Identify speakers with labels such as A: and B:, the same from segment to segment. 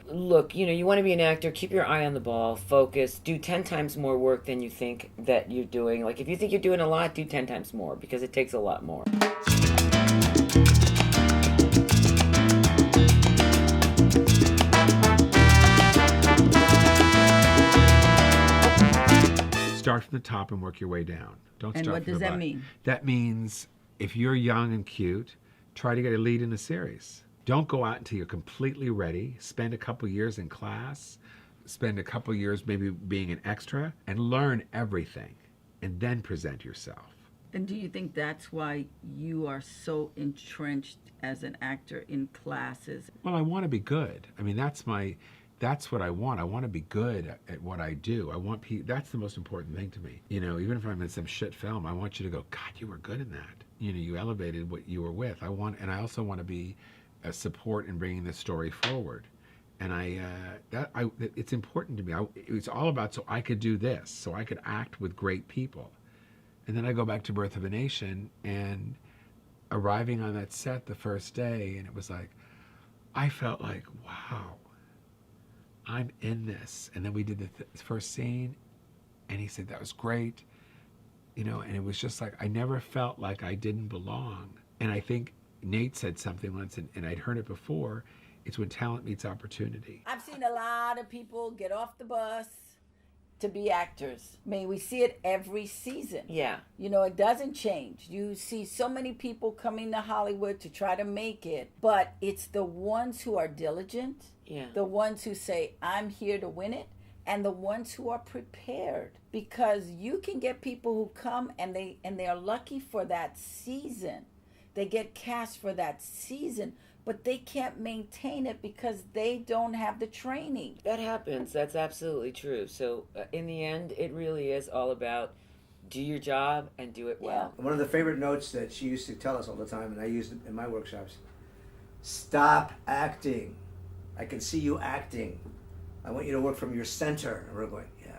A: Look, you want to be an actor, keep your eye on the ball, focus, do 10 times more work than you think that you're doing. Like, if you think you're doing a lot, do 10 times more because it takes a lot more.
B: Start from the top and work your way down. Don't
C: And
B: start
C: what
B: from
C: does
B: the
C: that
B: bottom.
C: mean?
B: That means if you're young and cute, try to get a lead in a series. Don't go out until you're completely ready. Spend a couple years in class. Spend a couple years maybe being an extra and learn everything and then present yourself.
C: And do you think that's why you are so entrenched as an actor in classes?
B: Well, I want to be good. I mean, that's what I want. I want to be good at what I do. That's the most important thing to me. Even if I'm in some shit film, I want you to go, God, you were good in that. You elevated what you were with. And I also want to be a support in bringing the story forward. And it's important to me. It's all about so I could do this, so I could act with great people. And then I go back to Birth of a Nation and arriving on that set the first day, and it was like, I felt like, wow, I'm in this. And then we did the first scene, and he said, that was great. And it was just like, I never felt like I didn't belong. And I think Nate said something once, and I'd heard it before, it's when talent meets opportunity.
C: I've seen a lot of people get off the bus to be actors. I mean, we see it every season.
A: Yeah.
C: It doesn't change. You see so many people coming to Hollywood to try to make it, but it's the ones who are diligent, the ones who say, I'm here to win it, and the ones who are prepared. Because you can get people who come and they are lucky for that season. They get cast for that season, but they can't maintain it because they don't have the training.
A: That happens. That's absolutely true. So in the end, it really is all about do your job and do it well.
D: One of the favorite notes that she used to tell us all the time, and I used it in my workshops, stop acting. I can see you acting. I want you to work from your center. And we're going, yeah,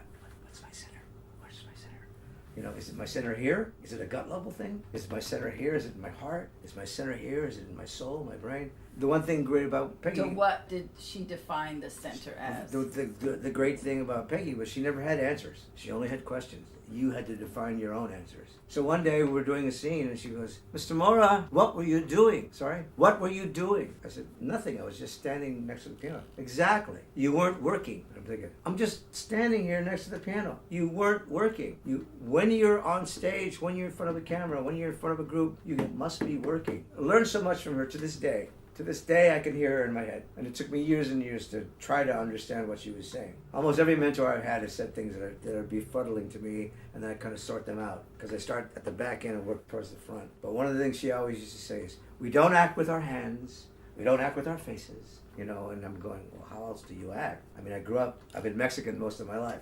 D: what's my center? Where's my center? Is it my center here? Is it a gut level thing? Is my center here? Is it in my heart? Is my center here? Is it in my soul, my brain? The one thing great about Peggy...
C: So what did she define the center as?
D: The great thing about Peggy was she never had answers. She only had questions. You had to define your own answers. So one day we were doing a scene and she goes, Mr. Mora, what were you doing? Sorry? What were you doing? I said, nothing. I was just standing next to the piano. Exactly. You weren't working. I'm thinking, I'm just standing here next to the piano. You weren't working. When you're on stage, when you're in front of a camera, when you're in front of a group, you must be working. I learned so much from her to this day. To this day, I can hear her in my head. And it took me years and years to try to understand what she was saying. Almost every mentor I've had has said things that are befuddling to me, and then I kind of sort them out. Because I start at the back end and work towards the front. But one of the things she always used to say is, we don't act with our hands, we don't act with our faces. And I'm going, well, how else do you act? I mean, I've been Mexican most of my life.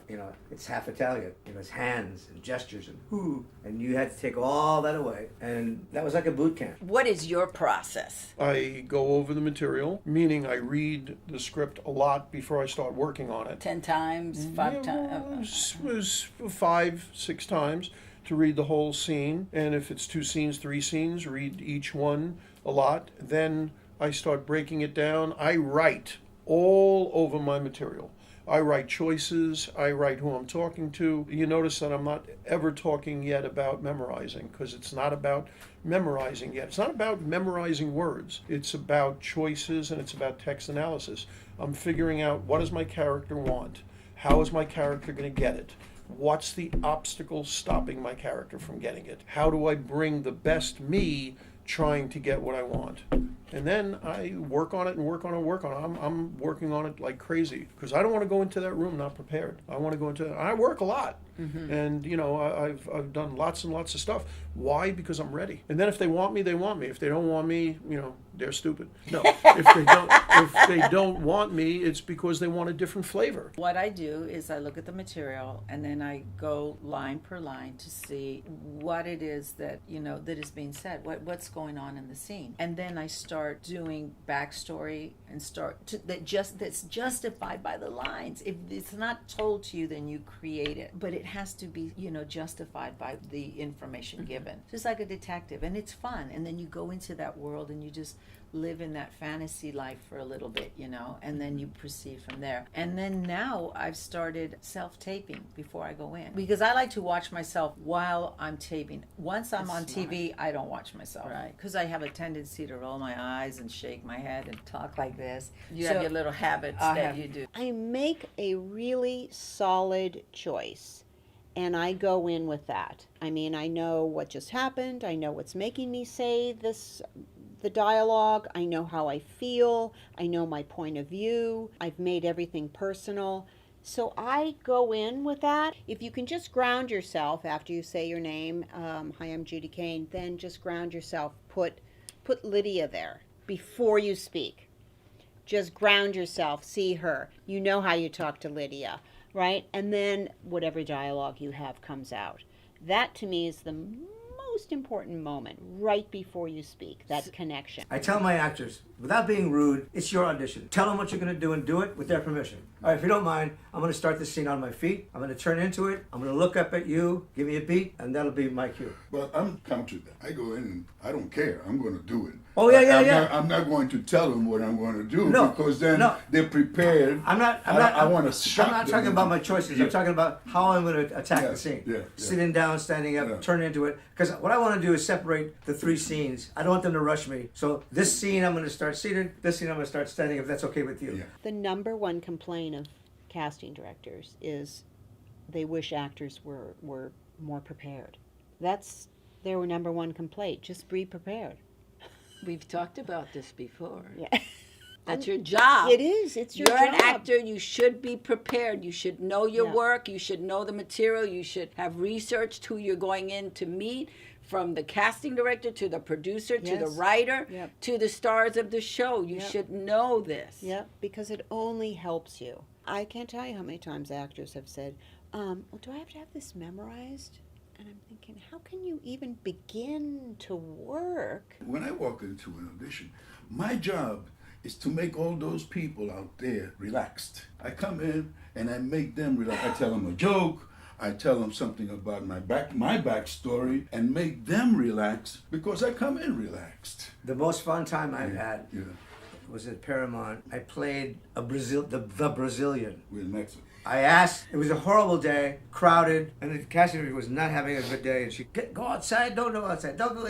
D: It's half Italian. It's hands and gestures and whoo. And you had to take all that away. And that was like a boot camp.
C: What is your process?
E: I go over the material, meaning I read the script a lot before I start working on it.
C: 10 times, 5 times?
E: It was 5, 6 times to read the whole scene. And if it's 2 scenes, 3 scenes, read each one a lot. Then I start breaking it down. I write all over my material. I write choices. I write who I'm talking to. You notice that I'm not ever talking yet about memorizing, because it's not about memorizing yet. It's not about memorizing words. It's about choices and it's about text analysis. I'm figuring out, what does my character want? How is my character going to get it? What's the obstacle stopping my character from getting it? How do I bring the best me trying to get what I want? And then I work on it and work on it and work on it. I'm working on it like crazy because I don't want to go into that room not prepared. I want to go into. I work a lot, and I've done lots and lots of stuff. Why? Because I'm ready. And then if they want me, they want me. If they don't want me, they're stupid. No, if they don't want me, it's because they want a different flavor.
C: What I do is I look at the material and then I go line per line to see what it is that that is being said. What's going on in the scene, and then I start doing backstory and that's justified by the lines. If it's not told to you, then you create it, but it has to be justified by the information given. Just like a detective, and it's fun. And then you go into that world and you just
F: live in that fantasy life for a little bit, you know, and then you proceed from there. And then now I've started self-taping before I go in, because I like to watch myself while I'm taping. Once I'm on TV, I don't watch myself, right? Because I have a tendency to roll my eyes and shake my head and talk like this. You have your little habits that you do.
G: I make a really solid choice, and I go in with that. I mean, I know what just happened. I know what's making me say this, the dialogue. I know how I feel. I know my point of view. I've made everything personal. So I go in with that. If you can just ground yourself after you say your name, hi, I'm Judy Kane, then just ground yourself. Put Lydia there before you speak. Just ground yourself, see her. You know how you talk to Lydia, right? And then whatever dialogue you have comes out. That to me is the most important moment, right before you speak, that connection.
D: I tell my actors, without being rude, it's your audition. Tell them what you're going to do and do it with their permission. All right, if you don't mind, I'm going to start this scene on my feet. I'm going to turn into it. I'm going to look up at you, give me a beat, and that'll be my cue.
H: But I'm counter that. I go in and I don't care. I'm going to do it.
D: Oh, yeah.
H: I'm not going to tell them what I'm going to do,
D: No,
H: because then
D: no.
H: they're prepared.
D: I
H: want to shock
D: I'm not
H: them.
D: talking about my choices.
H: Yeah.
D: I'm talking about how I'm going to attack
H: Yeah,
D: the scene.
H: yeah.
D: Sitting down, standing up, turn into it. Because what I want to do is separate the three scenes. I don't want them to rush me. So this scene I'm going to start seated. This scene I'm going to start standing, if that's okay with you.
H: Yeah.
G: The number one complaint of casting directors is they wish actors were more prepared. That's their number one complaint. Just be prepared.
F: We've talked about this before.
G: Yeah.
F: That's your job.
G: It is. It's your
F: You're
G: job.
F: an actor. You should be prepared. You should know your
G: Yeah.
F: work. You should know the material. You should have researched who you're going in to meet, from the casting director to the producer to the
G: Yes.
F: writer
G: Yep.
F: to the stars of the show. You
G: Yep.
F: should know this.
G: Yeah, because it only helps you. I can't tell you how many times actors have said, well, do I have to have this memorized? And I'm thinking, how can you even begin to work?
H: When I walk into an audition, my job is to make all those people out there relaxed. I come in and I make them relax. I tell them a joke. I tell them something about my backstory, and make them relax, because I come in relaxed.
D: The most fun time I've had
H: Yeah,
D: was at Paramount. I played the Brazilian.
H: with Mexico.
D: I asked, it was a horrible day, crowded, and the casting director was not having a good day, and she, go outside, don't go outside, don't go,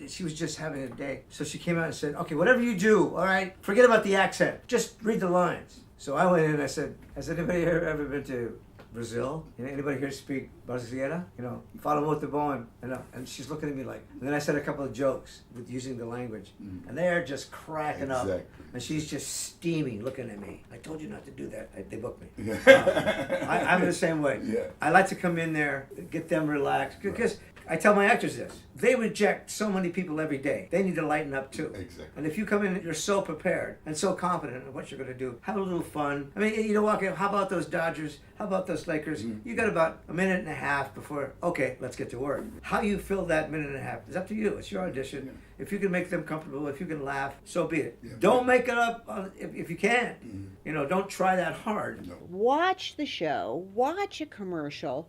D: she was just having a day. So she came out and said, okay, whatever you do, all right, forget about the accent, just read the lines. So I went in and I said, has anybody here ever been to Brazil? You know, anybody here speak Brasileira? You know, fala muito bom. And she's looking at me like, and then I said a couple of jokes with using the language, and they're just cracking up.
H: Exactly.
D: And she's just steaming, looking at me. I told you not to do that. They booked me.
H: Yeah.
D: I'm the same way.
H: Yeah.
D: I like to come in there, get them relaxed, because I tell my actors this. They reject so many people every day. They need to lighten up too.
H: Exactly.
D: And if you come in, you're so prepared and so confident in what you're going to do. Have a little fun. I mean, you know, walk in, how about those Dodgers? How about those Lakers? You got about a minute and a half before, okay, let's get to work. How you fill that minute and a half is up to you. It's your audition.
H: Yeah.
D: If you can make them comfortable, if you can laugh, so be it.
H: Yeah.
D: Don't make it up if you can't. You know, don't try that hard.
H: No.
G: Watch the show, watch a commercial,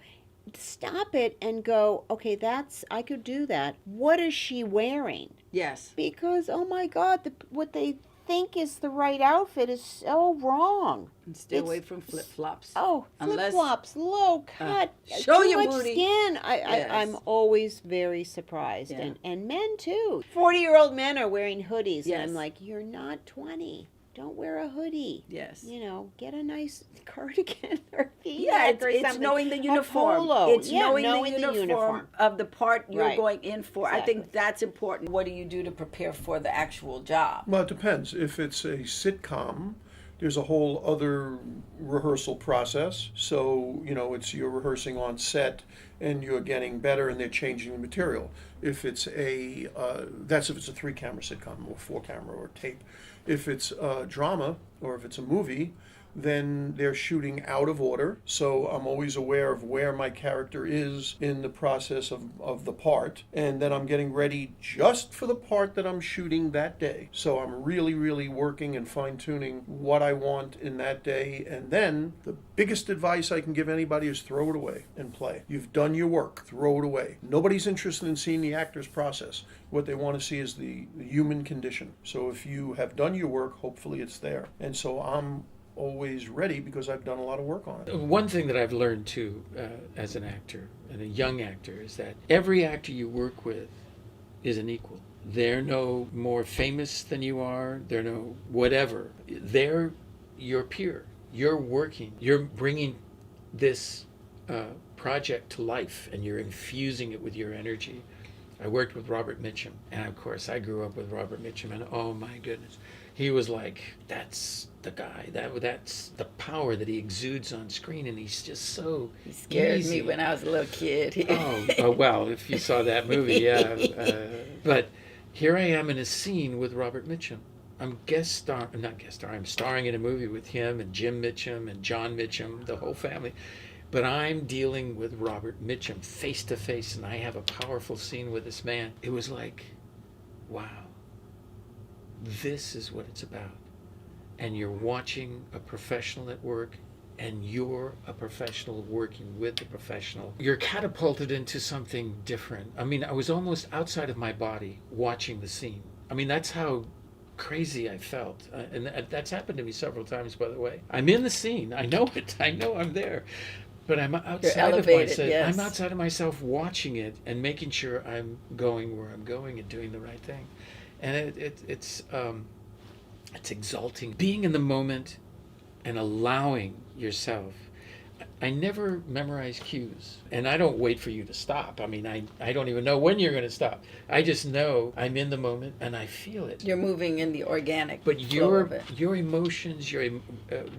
G: stop it and go, okay, I could do that. What is she wearing?
F: Yes.
G: Because, oh my God, what they think is the right outfit is so wrong.
F: And stay away from flip-flops.
G: Oh,
F: Unless-
G: flip-flops, low cut,
F: show
G: too
F: your
G: much
F: booty.
G: skin.
F: Yes.
G: I'm always very surprised.
F: Yeah.
G: And men too. 40-year-old men are wearing hoodies.
F: Yes.
G: And I'm like, you're not 20. Don't wear a hoodie.
F: Yes.
G: You know, get a nice cardigan or
F: Yeah,
G: V-neck or
F: it's
G: something.
F: knowing the
G: A
F: uniform.
G: polo.
F: It's
G: Yeah,
F: knowing the uniform of the part you're
G: Right.
F: going in for. I
G: Exactly.
F: think that's important. What do you do to prepare for the actual job?
E: Well, it depends. If it's a sitcom, there's a whole other rehearsral process. So, you know, you're rehearsing on set and you're getting better and they're changing the material. If it's that's if it's a 3-camera sitcom or 4-camera or tape. If it's drama, or if it's a movie, then they're shooting out of order. So I'm always aware of where my character is in the process of the part. And then I'm getting ready just for the part that I'm shooting that day. So I'm really, really working and fine tuning what I want in that day. And then the biggest advice I can give anybody is throw it away and play. You've done your work, throw it away. Nobody's interested in seeing the actor's process. What they want to see is the human condition. So if you have done your work, hopefully it's there. And so I'm always ready because I've done a lot of work on it.
I: One thing that I've learned too, as an actor and a young actor, is that every actor you work with is an equal. They're no more famous than you are. They're no whatever. They're your peer. You're working. You're bringing this project to life, and you're infusing it with your energy. I worked with Robert Mitchum, and of course I grew up with Robert Mitchum, and oh my goodness, he was like, that's the guy. That's the power that he exudes on screen, and he's just so
C: He scared
I: easy.
C: me when I was a little kid.
I: Oh, well, if you saw that movie, yeah. But here I am in a scene with Robert Mitchum. I'm I'm starring in a movie with him and Jim Mitchum and John Mitchum, the whole family. But I'm dealing with Robert Mitchum face to face, and I have a powerful scene with this man. It was like, wow, this is what it's about. And you're watching a professional at work, and you're a professional working with the professional. You're catapulted into something different. I mean, I was almost outside of my body watching the scene. I mean, that's how crazy I felt. And that's happened to me several times, by the way. I'm in the scene. I know it. I know I'm there. But I'm outside of myself.
C: Yes.
I: I'm outside of myself watching it and making sure I'm going where I'm going and doing the right thing. And it's exalting. Being in the moment and allowing yourself. I never memorize cues, and I don't wait for you to stop. I mean, I don't even know when you're going to stop. I just know I'm in the moment and I feel it.
C: You're moving in the organic
I: But
C: flow of it.
I: your emotions, your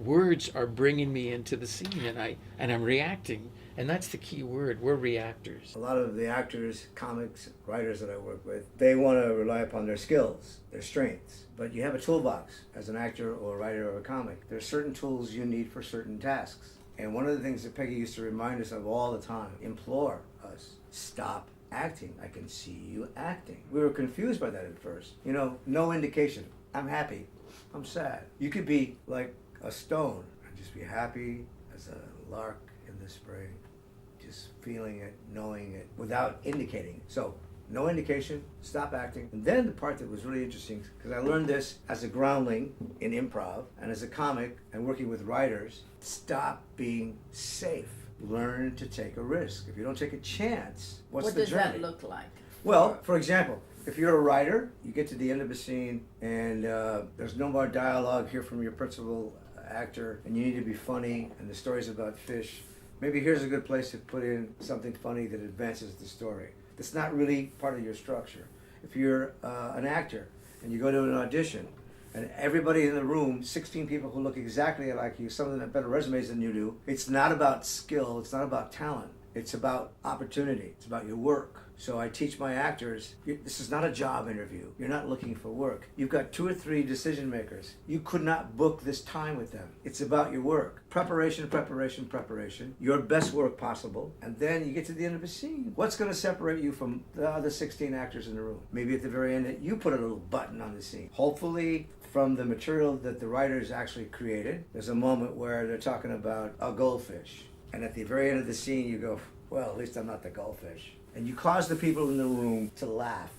I: words are bringing me into the scene, and I'm reacting. And that's the key word. We're reactors.
D: A lot of the actors, comics, writers that I work with, they want to rely upon their skills, their strengths. But you have a toolbox as an actor or a writer or a comic. There's certain tools you need for certain tasks. And one of the things that Peggy used to remind us of all the time, implore us, stop acting. I can see you acting. We were confused by that at first. You know, no indication. I'm happy. I'm sad. You could be like a stone and just be happy as a lark in the spring, just feeling it, knowing it, without indicating it. So, no indication, stop acting. And then the part that was really interesting, because I learned this as a groundling in improv and as a comic and working with writers, stop being safe. Learn to take a risk. If you don't take a chance, what's the journey?
C: What does that look like?
D: Well, for example, if you're a writer, you get to the end of a scene and there's no more dialogue here from your principal actor, and you need to be funny, and the story's about fish. Maybe here's a good place to put in something funny that advances the story. That's not really part of your structure. If you're an actor and you go to an audition and everybody in the room, 16 people who look exactly like you, some of them have better resumes than you do, it's not about skill, it's not about talent, it's about opportunity, it's about your work. So I teach my actors, this is not a job interview. You're not looking for work. You've got 2 or 3 decision makers. You could not book this time with them. It's about your work. Preparation, preparation, preparation. Your best work possible. And then you get to the end of a scene. What's going to separate you from the other 16 actors in the room? Maybe at the very end, you put a little button on the scene. Hopefully, from the material that the writers actually created, there's a moment where they're talking about a goldfish. And at the very end of the scene, you go, well, at least I'm not the goldfish. And you cause the people in the room to laugh,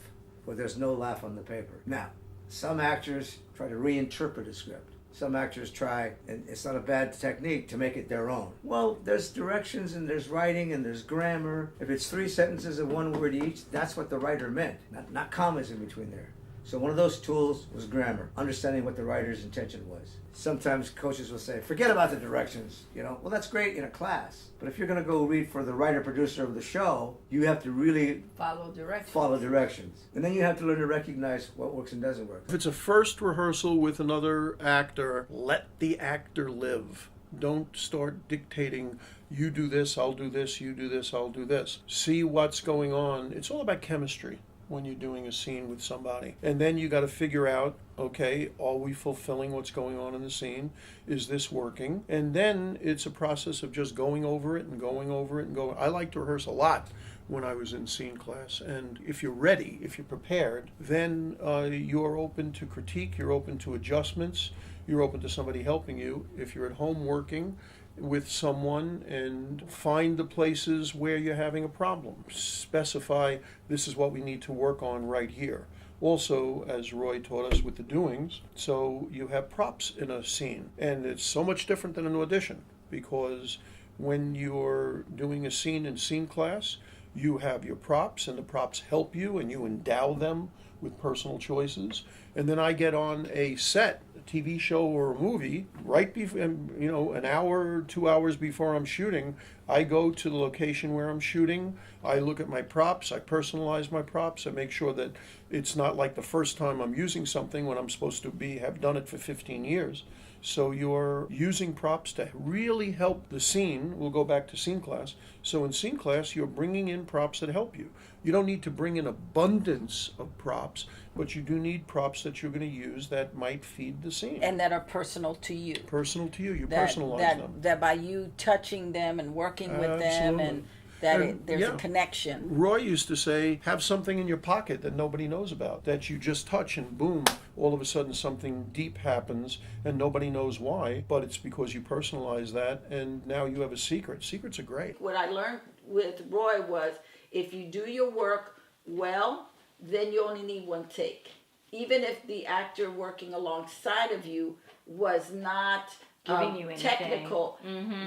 D: where there's no laugh on the paper. Now, some actors try to reinterpret a script. Some actors try, and it's not a bad technique, to make it their own. Well, there's directions and there's writing and there's grammar. If it's 3 sentences of 1 word each, that's what the writer meant, not commas in between there. So one of those tools was grammar, understanding what the writer's intention was. Sometimes coaches will say, forget about the directions, Well, that's great in a class. But if you're going to go read for the writer-producer of the show, you have to really
C: Follow
D: directions. And then you have to learn to recognize what works and doesn't work.
E: If it's a first rehearsal with another actor, let the actor live. Don't start dictating, you do this, I'll do this, you do this, I'll do this. See what's going on. It's all about chemistry. when you're doing a scene with somebody. And then you got to figure out, okay, are we fulfilling what's going on in the scene? Is this working? And then it's a process of just going over it and going over it and going. I like to rehearse a lot when I was in scene class. And if you're ready, if you're prepared, then you're open to critique, you're open to adjustments, you're open to somebody helping you. If you're at home working with someone, and find the places where you're having a problem. Specify, this is what we need to work on right here. Also, as Roy taught us with the doings, so you have props in a scene. And it's so much different than an audition, because when you're doing a scene in scene class, you have your props, and the props help you, and you endow them with personal choices. And then I get on a set, a TV show or a movie, right before, an hour, 2 hours before I'm shooting. I go to the location where I'm shooting. I look at my props. I personalize my props. I make sure that it's not like the first time I'm using something when I'm supposed to have done it for 15 years. So you're using props to really help the scene. We'll go back to scene class. So in scene class, you're bringing in props that help you. You don't need to bring in abundance of props, but you do need props that you're going to use that might feed the scene.
C: And that are personal to you.
E: Personal to you. You personalize them.
C: That by you touching them and working with them, and there's a connection.
E: Roy used to say, have something in your pocket that nobody knows about, that you just touch and boom, all of a sudden something deep happens and nobody knows why, but it's because you personalize that and now you have a secret. Secrets are great.
C: What I learned with Roy was, if you do your work well, then you only need one take. Even if the actor working alongside of you was not
J: giving you
C: technical,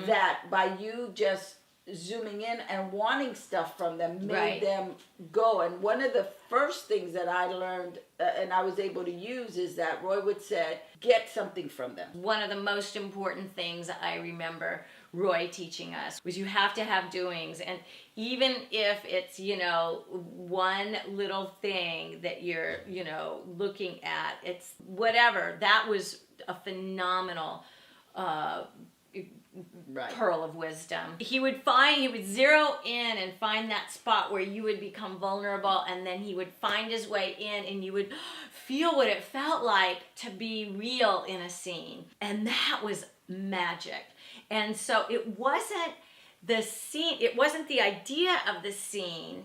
C: that by you just zooming in and wanting stuff from them made them go. And one of the first things that I learned and I was able to use is that Roy would say, get something from them.
J: One of the most important things I remember Roy teaching us was you have to have doings, and even if it's one little thing that you're looking at, it's whatever. That was a phenomenal pearl of wisdom. He would zero in and find that spot where you would become vulnerable, and then he would find his way in, and you would feel what it felt like to be real in a scene. And that was magic. And so it wasn't the scene, it wasn't the idea of the scene,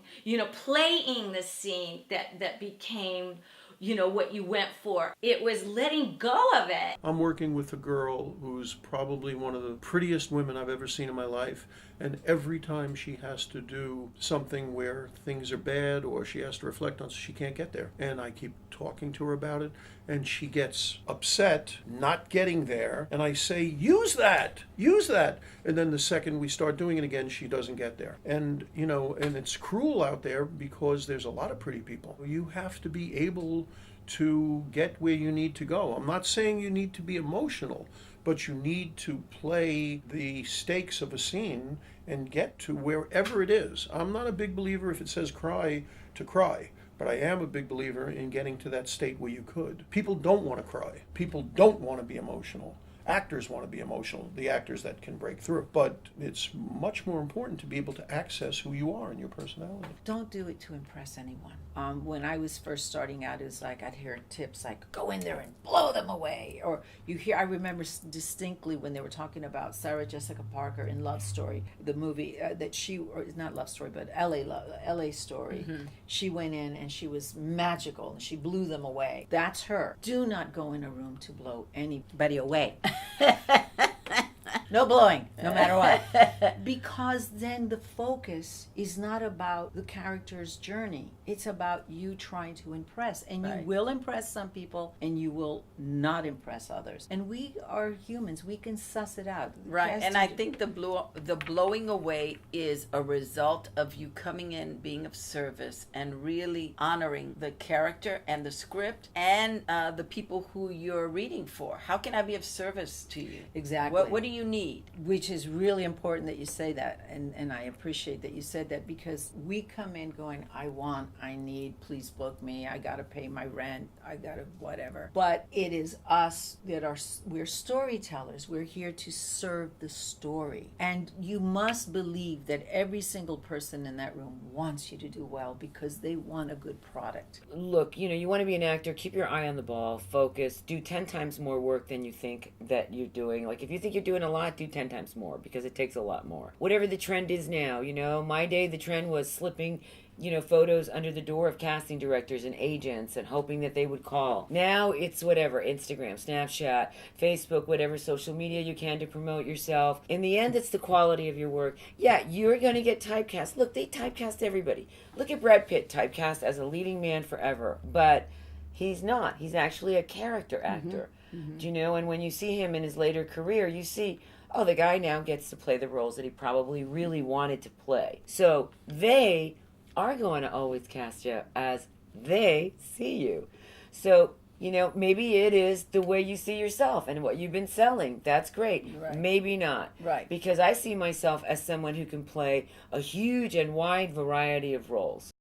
J: playing the scene that became what you went for. It was letting go of it.
E: I'm working with a girl who's probably one of the prettiest women I've ever seen in my life, and every time she has to do something where things are bad or she has to reflect on, she can't get there. And I keep talking to her about it, and she gets upset not getting there, and I say, use that. And then the second we start doing it again, she doesn't get there. And and it's cruel out there because there's a lot of pretty people. You have to be able to get where you need to go. I'm not saying you need to be emotional, but you need to play the stakes of a scene and get to wherever it is. I'm not a big believer if it says cry to cry, but I am a big believer in getting to that state where you could. People don't want to cry. People don't want to be emotional. Actors want to be emotional, the actors that can break through. But it's much more important to be able to access who you are and your personality.
F: Don't do it to impress anyone. When I was first starting out, it was like I'd hear tips like, go in there and blow them away. Or I remember distinctly when they were talking about Sarah Jessica Parker in Love Story, the movie not Love Story, but LA Story. Mm-hmm. She went in and she was magical and she blew them away. That's her. Do not go in a room to blow anybody away. No blowing, no matter what. Because then the focus is not about the character's journey. It's about you trying to impress. And you will impress some people and you will not impress others. And we are humans. We can suss it out.
C: Right. And I think the blowing away is a result of you coming in, being of service, and really honoring the character and the script and the people who you're reading for. How can I be of service to you?
F: Exactly.
C: What do you need? need.
F: Which is really important that you say that, and I appreciate that you said that, because we come in going, I need, please book me, I gotta pay my rent, I gotta whatever. But it is us that we're storytellers. We're here to serve the story. And you must believe that every single person in that room wants you to do well because they want a good product.
A: Look, you want to be an actor, keep your eye on the ball, focus, do 10 times more work than you think that you're doing. Like if you think you're doing a lot, do 10 times more because it takes a lot more. Whatever the trend is now, my day the trend was slipping photos under the door of casting directors and agents and hoping that they would call. Now it's whatever, Instagram, Snapchat, Facebook, whatever social media you can to promote yourself. In the end, it's the quality of your work. Yeah, you're going to get typecast. Look, they typecast everybody. Look at Brad Pitt, typecast as a leading man forever. But he's not. He's actually a character actor. Mm-hmm. And when you see him in his later career, you see, oh, the guy now gets to play the roles that he probably really wanted to play. So they are going to always cast you as they see you. So, maybe it is the way you see yourself and what you've been selling. That's great.
C: Right.
A: Maybe not.
C: Right.
A: Because I see myself as someone who can play a huge and wide variety of roles.